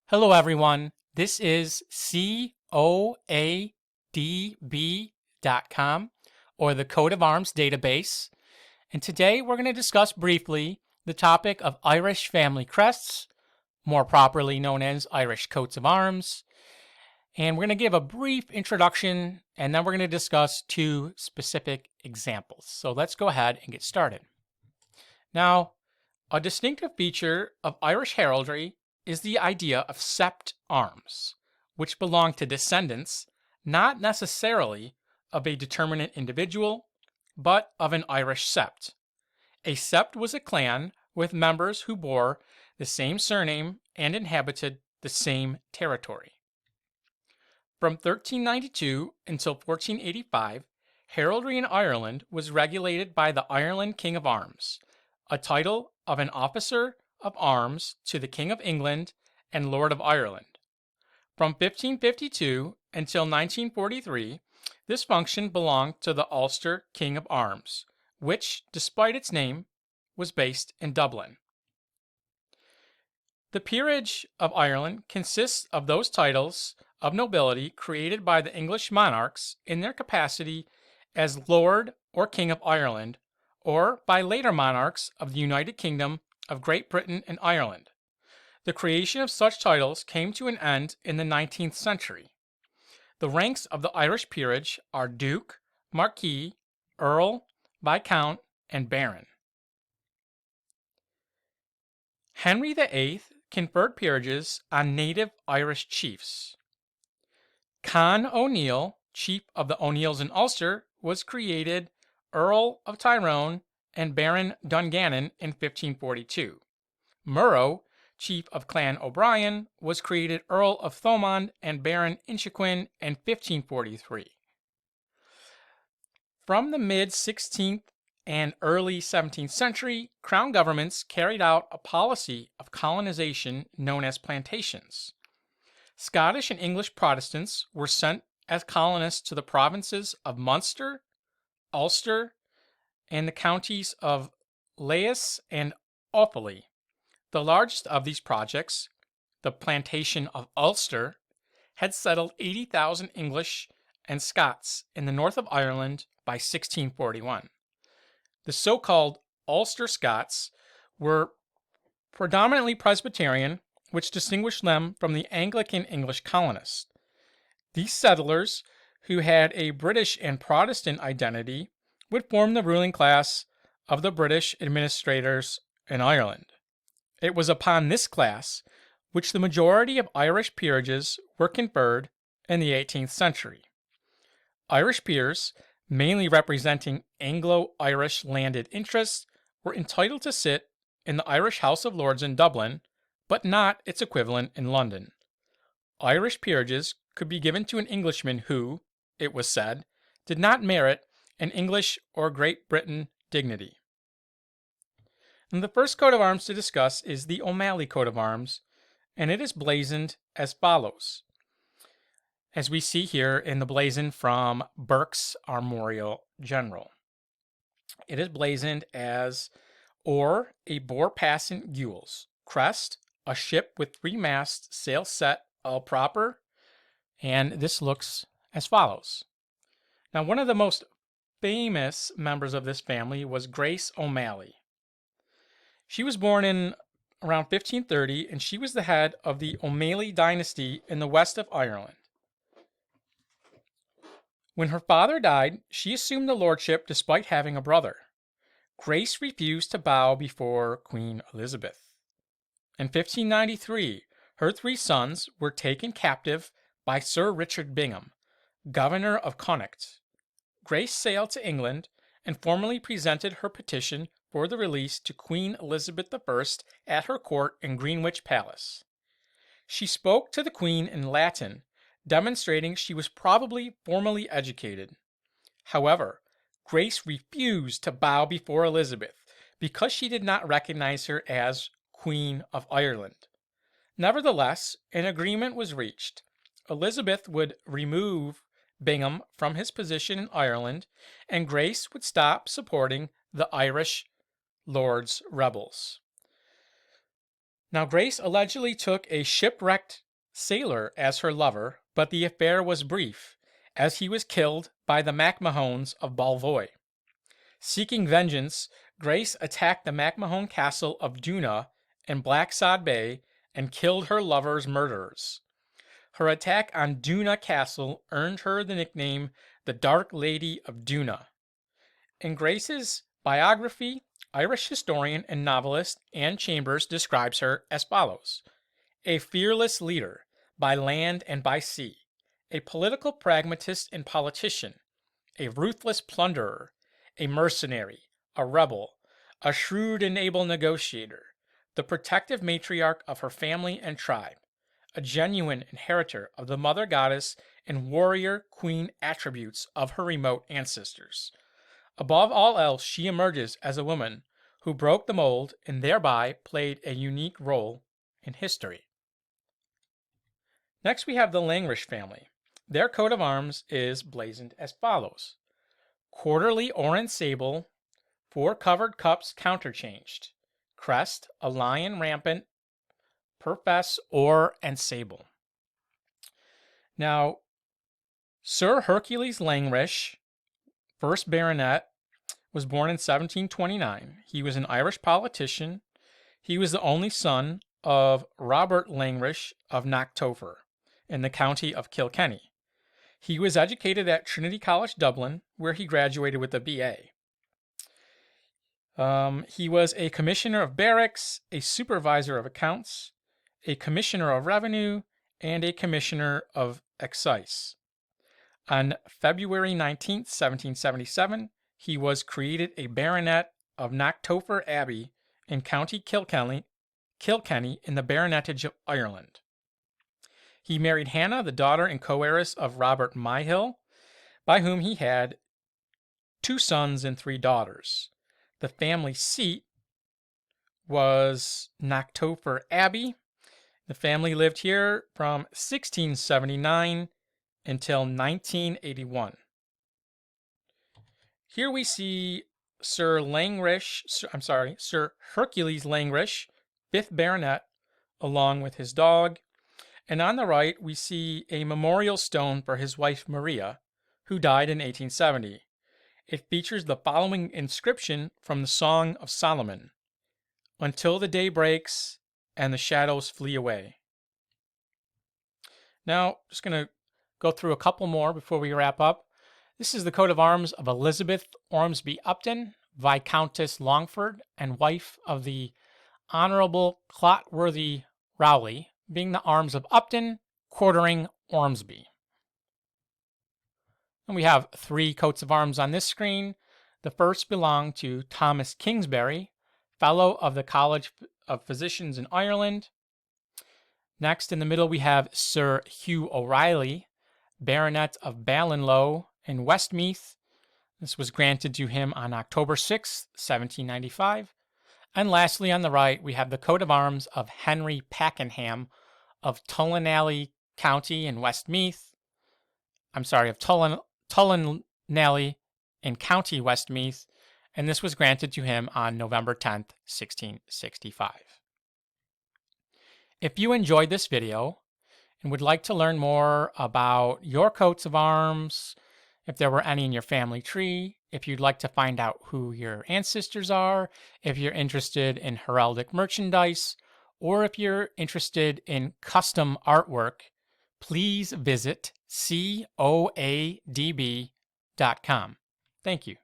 Hello, everyone. This is coadb.com, or the Coat of Arms database. And today we're going to discuss briefly the topic of Irish family crests, more properly known as Irish coats of arms. And we're going to give a brief introduction, and then we're going to discuss two specific examples. So let's go ahead and get started. Now, a distinctive feature of Irish heraldry is the idea of sept arms, which belong to descendants, not necessarily of a determinate individual, but of an Irish sept. A sept was a clan with members who bore the same surname and inhabited the same territory. From 1392 until 1485, heraldry in Ireland was regulated by the Ireland King of Arms, a title of an officer of arms to the King of England and Lord of Ireland. From 1552 until 1943, this function belonged to the Ulster King of Arms, which, despite its name, was based in Dublin. The Peerage of Ireland consists of those titles of nobility created by the English monarchs in their capacity as Lord or King of Ireland, or by later monarchs of the United Kingdom of Great Britain and Ireland. The creation of such titles came to an end in the 19th century. The ranks of the Irish peerage are Duke, Marquess, Earl, Viscount, and Baron. Henry VIII conferred peerages on native Irish chiefs. Con O'Neill, chief of the O'Neills in Ulster, was created Earl of Tyrone and Baron Dungannon in 1542. Murrow, chief of Clan O'Brien, was created Earl of Thomond and Baron Inchiquin in 1543. From the mid-16th and early 17th century, crown governments carried out a policy of colonization known as plantations. Scottish and English Protestants were sent as colonists to the provinces of Munster, Ulster, and the counties of Lewis and Offaly. The largest of these projects, the plantation of Ulster, had settled 80,000 English and Scots in the north of Ireland by 1641. The so-called Ulster Scots were predominantly Presbyterian, which distinguished them from the Anglican English colonists. These settlers, who had a British and Protestant identity, would form the ruling class of the British administrators in Ireland. It was upon this class which the majority of Irish peerages were conferred in the 18th century. Irish peers, mainly representing Anglo-Irish landed interests, were entitled to sit in the Irish House of Lords in Dublin, but not its equivalent in London. Irish peerages could be given to an Englishman who, it was said, did not merit an English or Great Britain dignity. And the first coat of arms to discuss is the OMalley coat of arms, and it is blazoned as follows, as we see here in the blazon from Burke's Armorial General. It is blazoned as or a boar passant gules, crest, a ship with 3 masts, sail set, all proper, and this looks as follows. Now, one of the most famous members of this family was Grace OMalley. She was born in around 1530, and she was the head of the OMalley dynasty in the west of Ireland. When her father died, she assumed the lordship despite having a brother. Grace refused to bow before Queen Elizabeth. In 1593, her 3 sons were taken captive by Sir Richard Bingham, governor of Connacht. Grace sailed to England and formally presented her petition for the release to Queen Elizabeth I at her court in Greenwich Palace. She spoke to the Queen in Latin, demonstrating she was probably formally educated. However, Grace refused to bow before Elizabeth because she did not recognize her as Queen of Ireland. Nevertheless, an agreement was reached. Elizabeth would remove Bingham from his position in Ireland, and Grace would stop supporting the Irish Lords rebels. Now, Grace allegedly took a shipwrecked sailor as her lover, but the affair was brief, as he was killed by the MacMahones of Balvoy. Seeking vengeance, Grace attacked the MacMahon castle of Doona in Blacksod Bay and killed her lover's murderers. Her attack on Doona Castle earned her the nickname the Dark Lady of Doona. In Grace's biography, Irish historian and novelist Anne Chambers describes her as follows: a fearless leader by land and by sea, a political pragmatist and politician, a ruthless plunderer, a mercenary, a rebel, a shrewd and able negotiator, the protective matriarch of her family and tribe, a genuine inheritor of the mother goddess and warrior queen attributes of her remote ancestors. Above all else, she emerges as a woman who broke the mold and thereby played a unique role in history. Next, we have the Langrish family. Their coat of arms is blazoned as follows: quarterly orange sable, 4 covered cups counterchanged, crest, a lion rampant, purfess, or, and sable. Now, Sir Hercules Langrish, 1st Baronet, was born in 1729. He was an Irish politician. He was the only son of Robert Langrish of Knocktopher in the county of Kilkenny. He was educated at Trinity College, Dublin, where he graduated with a BA. He was a commissioner of barracks, a supervisor of accounts, a commissioner of revenue, and a commissioner of excise. On February 19, 1777, he was created a baronet of Knocktopher Abbey in County Kilkenny in the Baronetage of Ireland. He married Hannah, the daughter and co-heiress of Robert Myhill, by whom he had 2 sons and 3 daughters. The family seat was Knocktopher Abbey. The family lived here from 1679 until 1981. Here we see Sir Hercules Langrish, 5th Baronet, along with his dog. And on the right, we see a memorial stone for his wife Maria, who died in 1870. It features the following inscription from the Song of Solomon: "Until the day breaks and the shadows flee away." Now, just going to go through a couple more before we wrap up. This is the coat of arms of Elizabeth Ormsby Upton, Viscountess Longford, and wife of the Honorable Clotworthy Rowley, being the arms of Upton, quartering Ormsby. And we have 3 coats of arms on this screen. The first belonged to Thomas Kingsbury, Fellow of the College of Physicians in Ireland. Next, in the middle, we have Sir Hugh O'Reilly, Baronet of Ballinlow in Westmeath. This was granted to him on October 6, 1795. And lastly, on the right, we have the coat of arms of Henry Pakenham of Tullinally County in Westmeath. Of Tullinally in County Westmeath, and this was granted to him on November 10th, 1665. If you enjoyed this video and would like to learn more about your coats of arms, if there were any in your family tree, if you'd like to find out who your ancestors are, if you're interested in heraldic merchandise, or if you're interested in custom artwork, please visit coadb.com. Thank you.